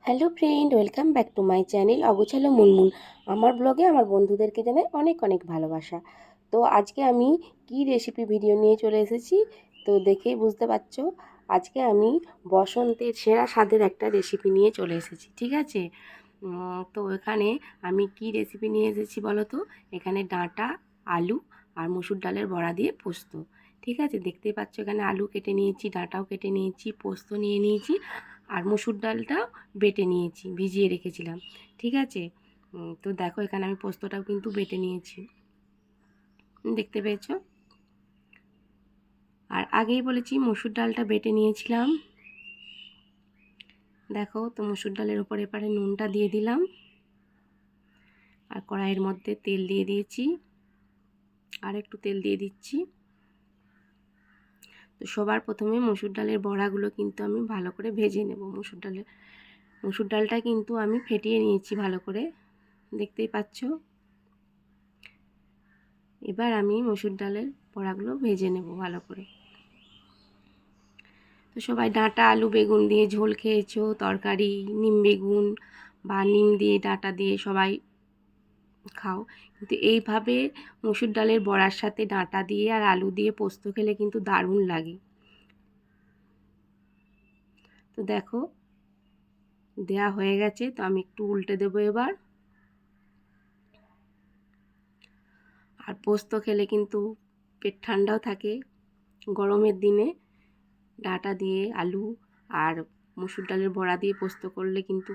Hello friend, welcome back to my channel অগোছালো মুনমুন। আমার ব্লগে আমার বন্ধুদেরকে জানাই অনেক অনেক ভালোবাসা। তো আজকে আমি কি রেসিপি ভিডিও নিয়ে চলে এসেছি তো দেখেই বুঝতে পারছো। আজকে আমি বসন্তের সেরা স্বাদের একটা রেসিপি নিয়ে চলে এসেছি, ঠিক আছে। তো এখানে আমি কি রেসিপি নিয়ে এসেছি বলো তো। এখানে ডাঁটা, আলু আর মসুর ডালের বড়া দিয়ে পোস্ত, ঠিক আছে। দেখতেই পাচ্ছ এখানে আলু কেটে নিয়েছি, ডাঁটাও কেটে নিয়েছি, পোস্ত নিয়ে নিয়েছি আর মসুর ডালটাও বেটে নিয়েছি, ভিজিয়ে রেখেছিলাম, ঠিক আছে। তো দেখো এখানে আমি পোস্তটাও কিন্তু বেটে নিয়েছি, দেখতে পেয়েছো। আর আগেই বলেছি মসুর ডালটা বেটে নিয়েছিলাম। দেখো তো মসুর ডালের ওপর এবারে নুনটা দিয়ে দিলাম আর কড়াইয়ের মধ্যে তেল দিয়ে দিয়েছি, আর একটু তেল দিয়ে দিচ্ছি। তো সবার প্রথমে মসুর ডালের বড়াগুলো কিন্তু আমি ভালো করে ভেজে নেব। মসুর ডালটা কিন্তু আমি ফেটিয়ে নিয়েছি ভালো করে, দেখতেই পাচ্ছ। এবার আমি মসুর ডালের বড়াগুলো ভেজে নেব ভালো করে। তো সবাই ডাঁটা, আলু, বেগুন দিয়ে ঝোল খেয়েছো, তরকারি নিম বেগুন বা নিম দিয়ে ডাঁটা দিয়ে সবাই খাও, কিন্তু এইভাবে মসুর ডালের বড়ার সাথে ডাঁটা দিয়ে আর আলু দিয়ে পোস্ত খেলে কিন্তু দারুণ লাগে। তো দেখো দেয়া হয়ে গেছে, তো আমি একটু উল্টে দেবো এবার। আর পোস্ত খেলে কিন্তু পেট ঠান্ডাও থাকে গরমের দিনে। ডাঁটা দিয়ে আলু আর মসুর ডালের বড়া দিয়ে পোস্ত করলে কিন্তু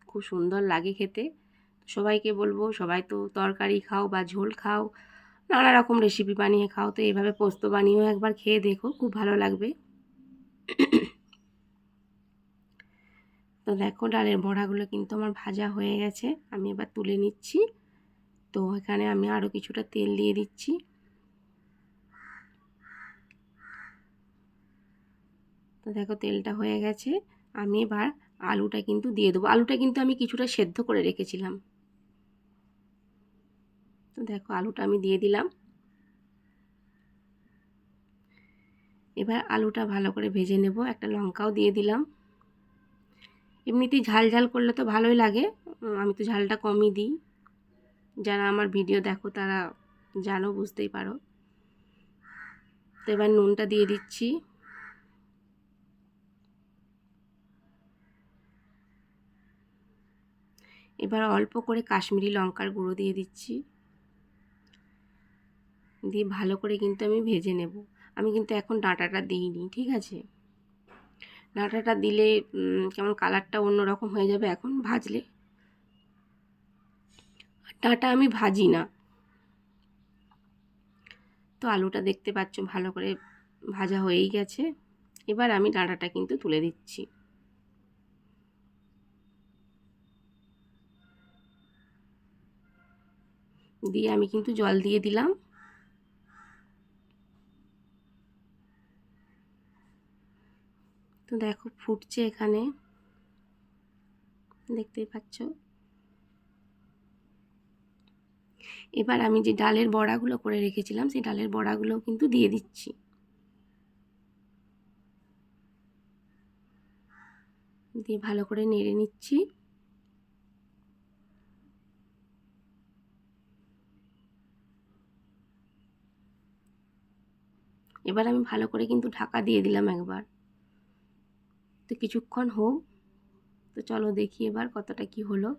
খুব সুন্দর লাগে খেতে। সবাইকে বলবো, সবাই তো তরকারি খাও বা ঝোল খাও, নানা রকম রেসিপি বানিয়ে খাও, তো এইভাবে পোস্ত বানিয়েও একবার খেয়ে দেখো, খুব ভালো লাগবে। তো দেখো ডালের বড়াগুলো কিন্তু আমার ভাজা হয়ে গেছে, আমি এবার তুলে নিচ্ছি। তো এখানে আমি আরও কিছুটা তেল দিয়ে দিচ্ছি। তো দেখো তেলটা হয়ে গেছে, আমি এবার আলুটা কিন্তু দিয়ে দেবো। আলুটা কিন্তু আমি কিছুটা সেদ্ধ করে রেখেছিলাম। তো দেখো আলুটা আমি দিয়ে দিলাম। এবার আলুটা ভালো করে ভেজে নেব, একটা লঙ্কাও দিয়ে দিলাম। এমনিতেই ঝাল ঝাল করলে তো ভালোই লাগে, আমি তো ঝালটা কমই দিই। যারা আমার ভিডিও দেখো তারা জানো, বুঝতেই পারো। তো এবার নুনটা দিয়ে দিচ্ছি। এবার অল্প করে কাশ্মীরি লঙ্কার গুঁড়ো দিয়ে দিচ্ছি, দিয়ে ভালো করে কিন্তু আমি ভেজে নেব। আমি কিন্তু এখন ডাঁটাটা দিইনি, ঠিক আছে। ডাঁটাটা দিলে কেমন কালারটা অন্যরকম হয়ে যাবে এখন ভাজলে। ডাঁটা আমি ভাজি না। তো আলুটা দেখতে পাচ্ছ ভালো করে ভাজা হয়েই গেছে। এবার আমি ডাঁটাটা কিন্তু তুলে দিচ্ছি। দিয়ে আমি কিন্তু জল দিয়ে দিলাম। তো দেখো ফুটছে এখানে, দেখতেই পাচ্ছ। এবার আমি যে ডালের বড়াগুলো করে রেখেছিলাম সেই ডালের বড়াগুলোও কিন্তু দিয়ে দিচ্ছি। দিয়ে ভালো করে নেড়ে নিচ্ছি। এবার আমি ভালো করে কিন্তু ঢাকা দিয়ে দিলাম একবার। তো কিছুক্ষণ হোক, তো চলো দেখি এবার কতটা কি হলো।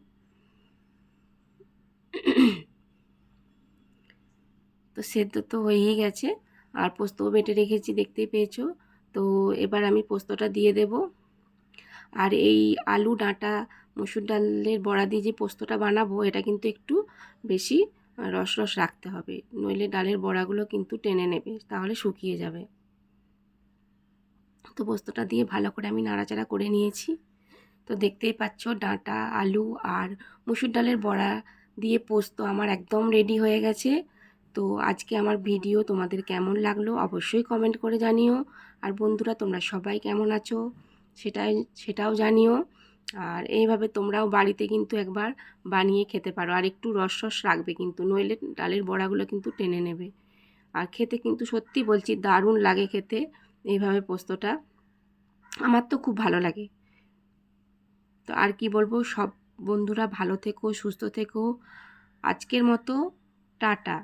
তো সেদ্ধ তো হয়েই গেছে, আর পোস্তও বেটে রেখেছি, দেখতেই পেয়েছো। তো এবার আমি পোস্তটা দিয়ে দেব। আর এই আলু, ডাঁটা, মসুর ডালের বড়া দিয়ে যে পোস্তটা বানাবো এটা কিন্তু একটু বেশি রস রস রাখতে হবে, নইলে ডালের বড়াগুলো কিন্তু টেনে নেবে, তাহলে শুকিয়ে যাবে। তো পোস্তটা দিয়ে ভালো করে আমি নাড়াচাড়া করে নিয়েছি। তো দেখতেই পাচ্ছ ডাঁটা, আলু আর মসুর ডালের বড়া দিয়ে পোস্ত আমার একদম রেডি হয়ে গেছে। তো আজকে আমার ভিডিও তোমাদের কেমন লাগলো অবশ্যই কমেন্ট করে জানিও। আর বন্ধুরা তোমরা সবাই কেমন আছো সেটাও জানিও। আর এইভাবে তোমরাও বাড়িতে কিন্তু একবার বানিয়ে খেতে পারো, আর একটু রস রস রাখবে কিন্তু, নইলে ডালের বড়াগুলো কিন্তু টেনে নেবে। আর খেতে কিন্তু সত্যি বলছি দারুণ লাগে খেতে এইভাবে পোস্তটা, আমার তো খুব ভালো লাগে। তো আর কি বলবো, সব বন্ধুরা ভালো থেকো, সুস্থ থেকো। আজকের মতো টাটা।